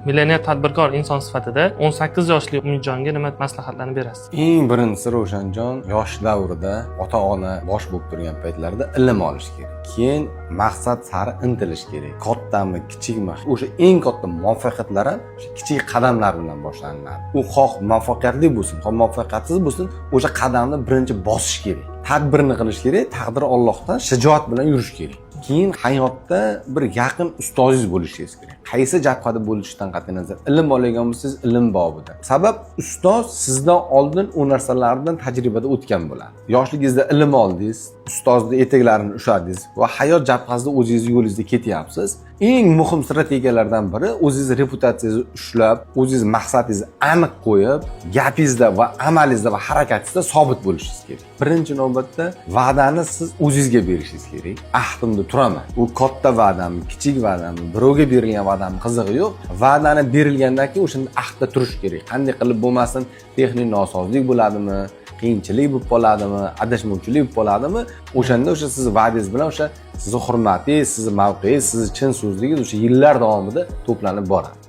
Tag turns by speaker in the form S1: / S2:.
S1: Millioner tadbirkor inson sifatida 18 yoshli Umidjonga nima maslahatlarni berasiz?
S2: Eng birinchisi Ravshanjon yosh davrida ota-ona bosh bo'lib turgan paytlarida ilm olish kerak. Keyin maqsad sari intilish kerak. Kattami, kichikmi, o'sha eng katta muvaffaqiyatlar ham o'sha kichik qadamlar bilan boshlanadi. U xoh muvaffaqiyatli bo'lsin, xoh muvaffaqiyatsiz bo'lsin, o'sha qadamni birinchi bosish kerak. Tadbirni qilish kerak, taqdir Allohdan shijoat bilan yurish kerak. Keyin hayotda bir yaqin ustozingiz bo'lishingiz kerak. Qaysi jabhada bo'lishidan qat'iy nazar, ilm olgan bo'lsangiz, ilm bobida. Sabab ustoz sizdan oldin u narsalardan tajribada o'tgan bo'ladi. Yoshligingizda ilm oldingiz, ustozni etaklarini ushladingiz va hayot jabhasida o'zingiz yo'lingizda ketyapsiz. Eng muhim strategiyalardan biri o'zingiz reputatsiyangizni ushlab, o'zingiz maqsadingizni aniq qo'yib, gapingizda va amalingizda va harakatingizda sobit bo'lishingiz kerak. Birinchi navbatda va'dani siz o'zingizga berishingiz kerak. Ahdimda turaman. U katta va'dami, kichik va'dami, birovga berilgan va'dami qizig'i yo'q. Va'dani berilgandan keyin o'shanda ahdda turish kerak. Qanday qilib bo'lmasin, texnik nosozlik bo'ladimi, qiyinchilik bo'lib qoladimi, adashmovchilik bo'lib qoladimi, o'shanda o'sha siz va'dangiz bilan o'sha sizni hurmatingiz, sizni mavqeingiz, sizni chin so'zligingiz o'sha yillar davomida to'planib boradi.